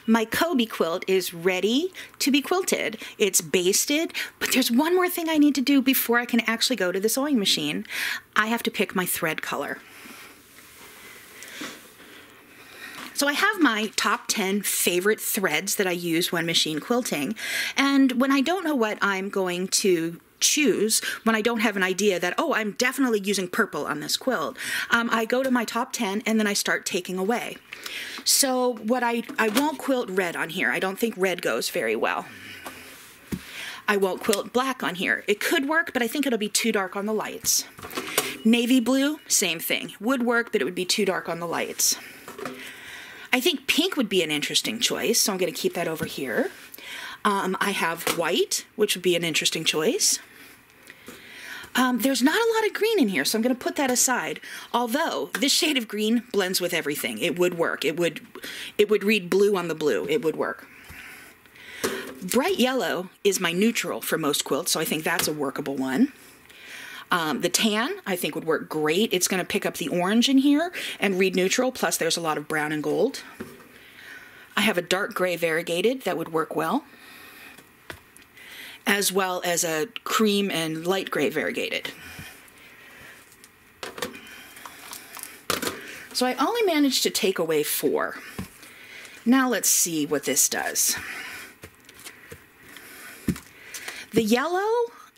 My Koby quilt is ready to be quilted. It's basted, but there's one more thing I need to do before I can actually go to the sewing machine. I have to pick my thread color. So I have my top 10 favorite threads that I use when machine quilting, and when I don't know what I'm going to choose, when I don't have an idea that, oh, I'm definitely using purple on this quilt, I go to my top 10 and then I start taking away. So what I won't quilt red on here. I don't think red goes very well. I won't quilt black on here. It could work, but I think it'll be too dark on the lights. Navy blue, same thing. Would work, but it would be too dark on the lights. I think pink would be an interesting choice, so I'm going to keep that over here. I have white, which would be an interesting choice. There's not a lot of green in here, so I'm going to put that aside. Although this shade of green blends with everything. It would work. It would read blue on the blue. It would work. Bright yellow is my neutral for most quilts, so I think that's a workable one. The tan, I think, would work great. It's going to pick up the orange in here and read neutral, plus there's a lot of brown and gold. I have a dark gray variegated that would work well, as well as a cream and light gray variegated. So I only managed to take away 4. Now let's see what this does. The yellow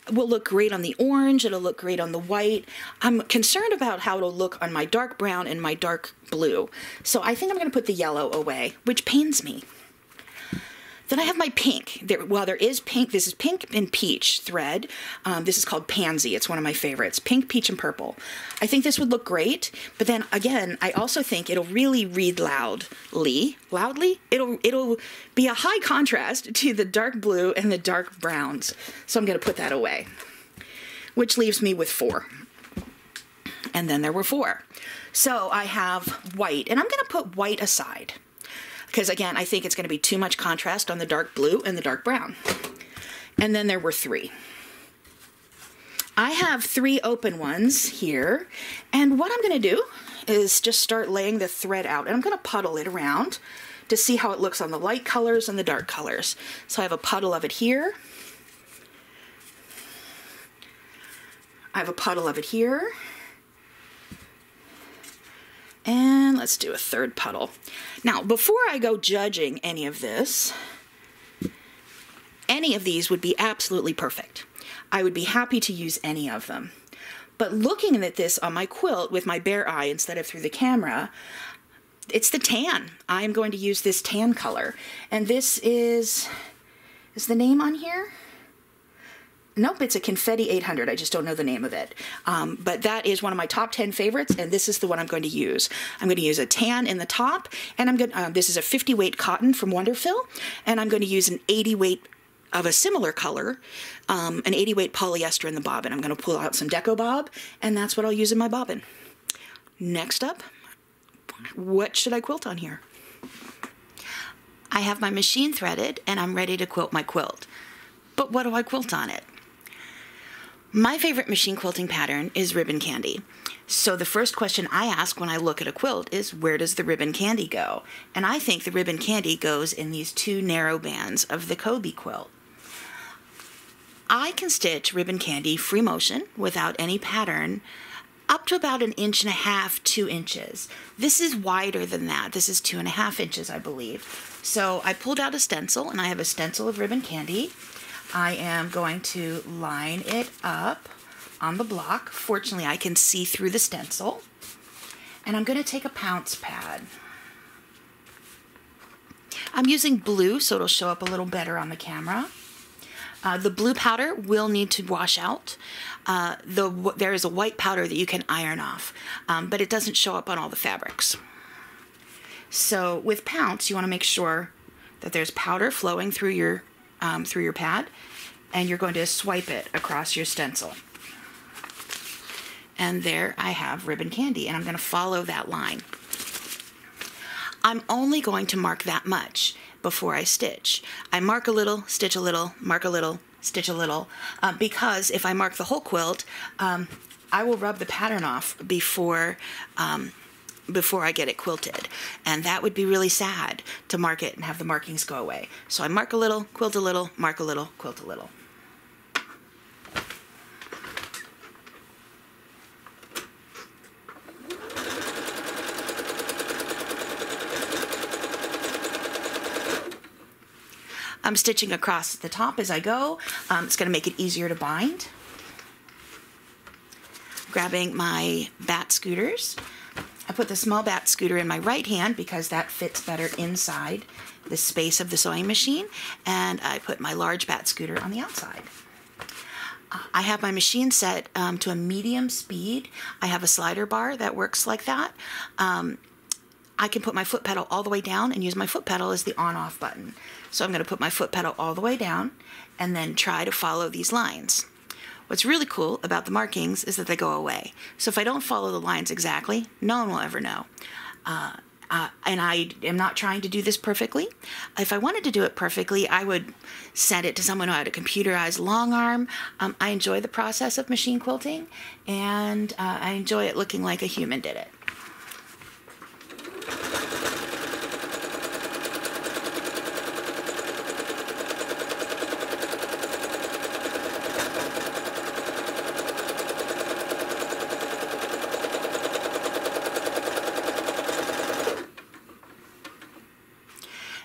will look great on the orange, it'll look great on the white. I'm concerned about how it'll look on my dark brown and my dark blue. So I think I'm going to put the yellow away, which pains me. Then I have my pink. There is pink. This is pink and peach thread. This is called Pansy. It's one of my favorites. Pink, peach, and purple. I think this would look great, but then again, I also think it'll really read loudly. It'll be a high contrast to the dark blue and the dark browns. So I'm going to put that away, which leaves me with 4. And then there were 4. So I have white, and I'm going to put white aside, because again, I think it's going to be too much contrast on the dark blue and the dark brown. And then there were 3. I have 3 open ones here, and what I'm going to do is just start laying the thread out, and I'm going to puddle it around to see how it looks on the light colors and the dark colors. So I have a puddle of it here. I have a puddle of it here. And let's do a third puddle. Now, before I go judging any of this, any of these would be absolutely perfect. I would be happy to use any of them. But looking at this on my quilt with my bare eye instead of through the camera, it's the tan. I'm going to use this tan color. And this is the name on here? Nope, it's a Konfetti 800. I just don't know the name of it. But that is one of my top 10 favorites, and this is the one I'm going to use. I'm going to use a tan in the top, and this is a 50 weight cotton from Wonderfill, and I'm going to use an 80 weight of a similar color, an 80 weight polyester in the bobbin. I'm going to pull out some DecoBob, and that's what I'll use in my bobbin. Next up, what should I quilt on here? I have my machine threaded, and I'm ready to quilt my quilt. But what do I quilt on it? My favorite machine quilting pattern is ribbon candy. So the first question I ask when I look at a quilt is, where does the ribbon candy go? And I think the ribbon candy goes in these 2 narrow bands of the Koby quilt. I can stitch ribbon candy free motion without any pattern up to about 1.5 inches, 2 inches. This is wider than that. This is 2.5 inches, I believe. So I pulled out a stencil, and I have a stencil of ribbon candy. I am going to line it up on the block. Fortunately, I can see through the stencil. And I'm going to take a pounce pad. I'm using blue, so it'll show up a little better on the camera. The blue powder will need to wash out. There is a white powder that you can iron off, but it doesn't show up on all the fabrics. So with pounce, you want to make sure that there's powder flowing through your pad, and you're going to swipe it across your stencil. And there I have ribbon candy, and I'm going to follow that line. I'm only going to mark that much before I stitch. I mark a little, stitch a little, mark a little, stitch a little, because if I mark the whole quilt, I will rub the pattern off before before I get it quilted. And that would be really sad to mark it and have the markings go away. So I mark a little, quilt a little, mark a little, quilt a little. I'm stitching across the top as I go. It's going to make it easier to bind. Grabbing my Batt Scooters. I put the small Batt Scooter in my right hand because that fits better inside the space of the sewing machine. And I put my large Batt Scooter on the outside. I have my machine set to a medium speed. I have a slider bar that works like that. I can put my foot pedal all the way down and use my foot pedal as the on-off button. So I'm going to put my foot pedal all the way down and then try to follow these lines. What's really cool about the markings is that they go away. So if I don't follow the lines exactly, no one will ever know. And I am not trying to do this perfectly. If I wanted to do it perfectly, I would send it to someone who had a computerized long arm. I enjoy the process of machine quilting, and I enjoy it looking like a human did it.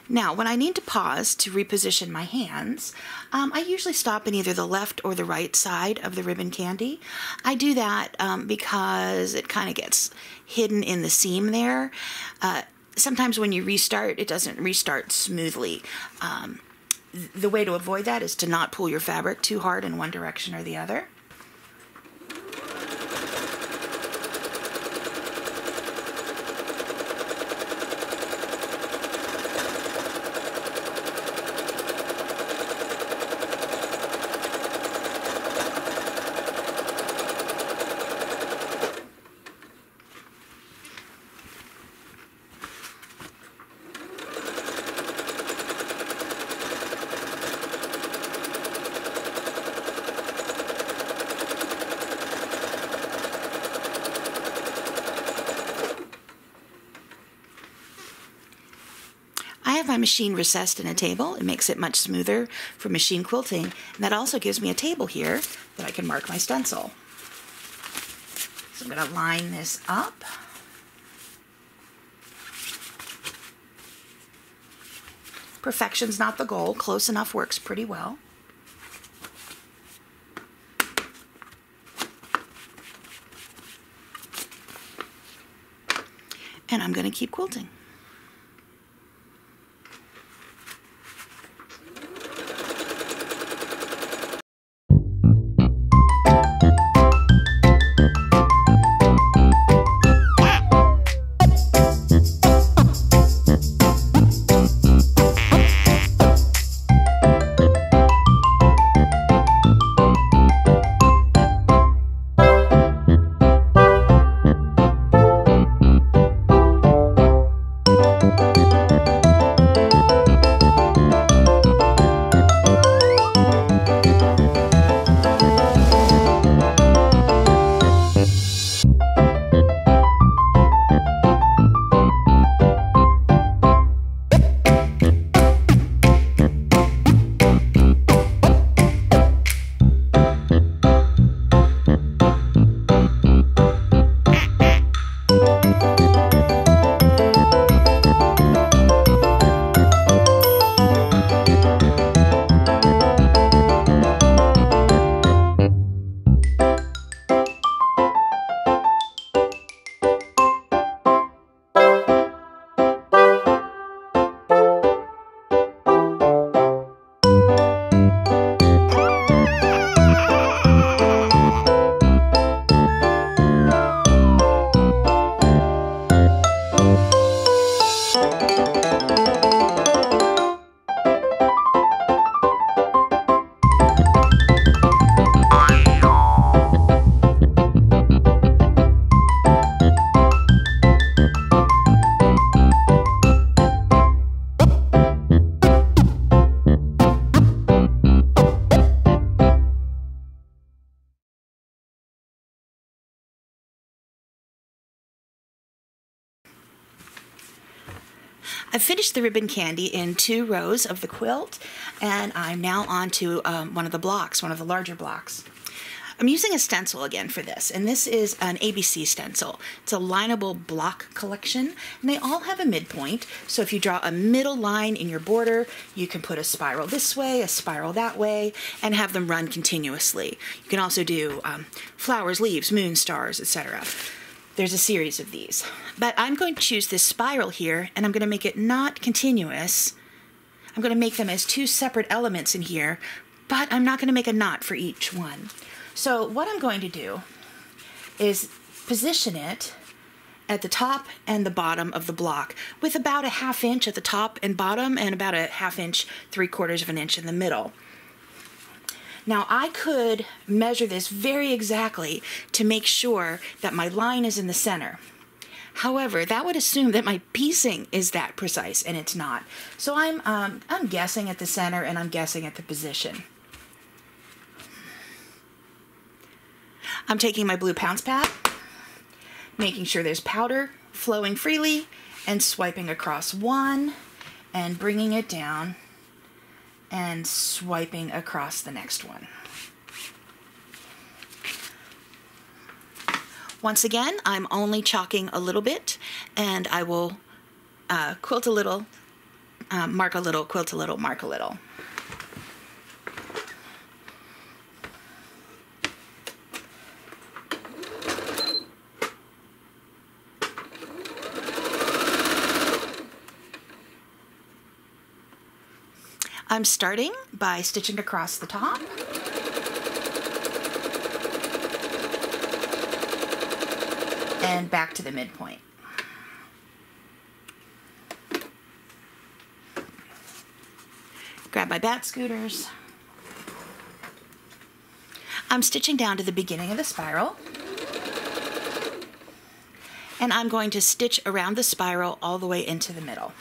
Now, when I need to pause to reposition my hands, I usually stop in either the left or the right side of the ribbon candy. I do that because it kind of gets hidden in the seam there. Sometimes when you restart, it doesn't restart smoothly. The way to avoid that is to not pull your fabric too hard in one direction or the other. I have my machine recessed in a table. It makes it much smoother for machine quilting. And that also gives me a table here that I can mark my stencil. So I'm going to line this up. Perfection's not the goal. Close enough works pretty well. And I'm going to keep quilting. I've finished the ribbon candy in 2 rows of the quilt, and I'm now on to one of the blocks, one of the larger blocks. I'm using a stencil again for this, and this is an ABC stencil. It's a lineable block collection, and they all have a midpoint. So if you draw a middle line in your border, you can put a spiral this way, a spiral that way, and have them run continuously. You can also do flowers, leaves, moon, stars, etc. There's a series of these. But I'm going to choose this spiral here, and I'm going to make it not continuous. I'm going to make them as 2 separate elements in here, but I'm not going to make a knot for each one. So what I'm going to do is position it at the top and the bottom of the block with about a 1/2 inch at the top and bottom and about a 1/2 inch, 3/4 of an inch in the middle. Now I could measure this very exactly to make sure that my line is in the center. However, that would assume that my piecing is that precise, and it's not. So I'm guessing at the center, and I'm guessing at the position. I'm taking my blue pounce pad, making sure there's powder flowing freely, and swiping across one, and bringing it down, and swiping across the next one. Once again, I'm only chalking a little bit, and I will quilt a little, mark a little, quilt a little, mark a little. I'm starting by stitching across the top. And back to the midpoint. Grab my Batt Scooters. I'm stitching down to the beginning of the spiral. And I'm going to stitch around the spiral all the way into the middle.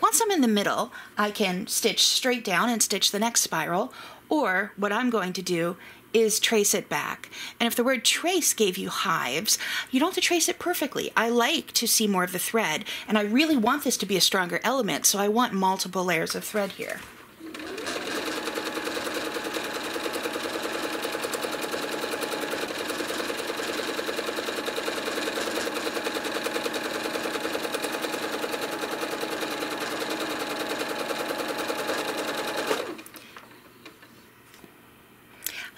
Once I'm in the middle, I can stitch straight down and stitch the next spiral, or what I'm going to do is trace it back. And if the word trace gave you hives, you don't have to trace it perfectly. I like to see more of the thread, and I really want this to be a stronger element, so I want multiple layers of thread here.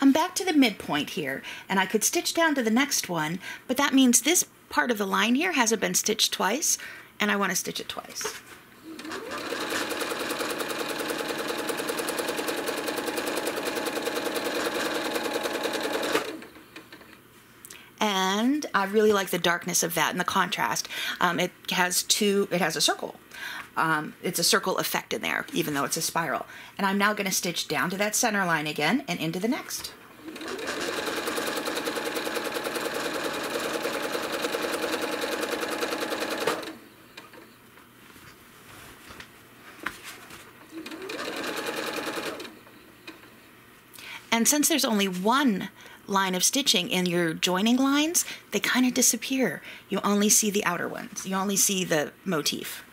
I'm back to the midpoint here, and I could stitch down to the next one, but that means this part of the line here hasn't been stitched twice, and I want to stitch it twice. And I really like the darkness of that and the contrast. It has a circle. It's a circle effect in there, even though it's a spiral. And I'm now going to stitch down to that center line again and into the next. And since there's only one line of stitching in your joining lines, they kind of disappear. You only see the outer ones. You only see the motif.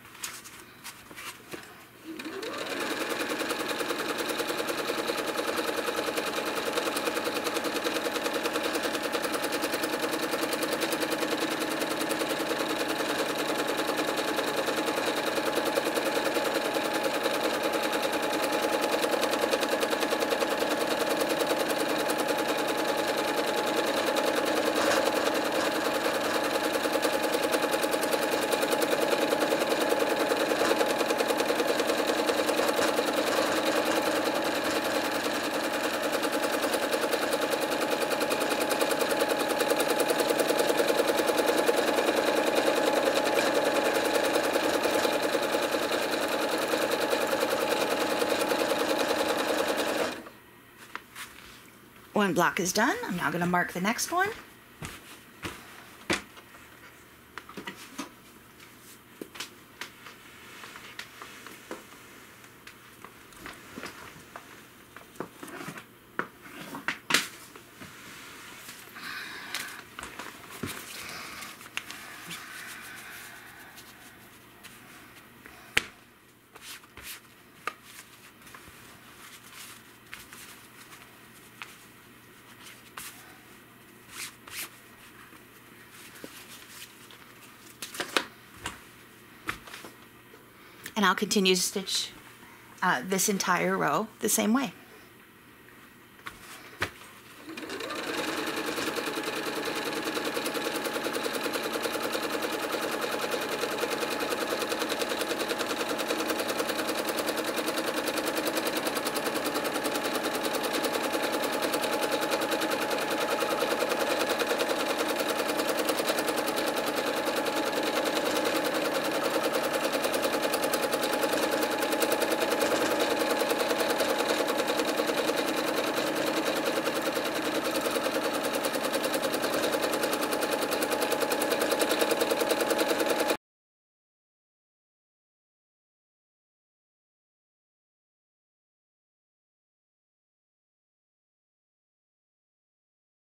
One block is done. I'm now going to mark the next one. And I'll continue to stitch this entire row the same way.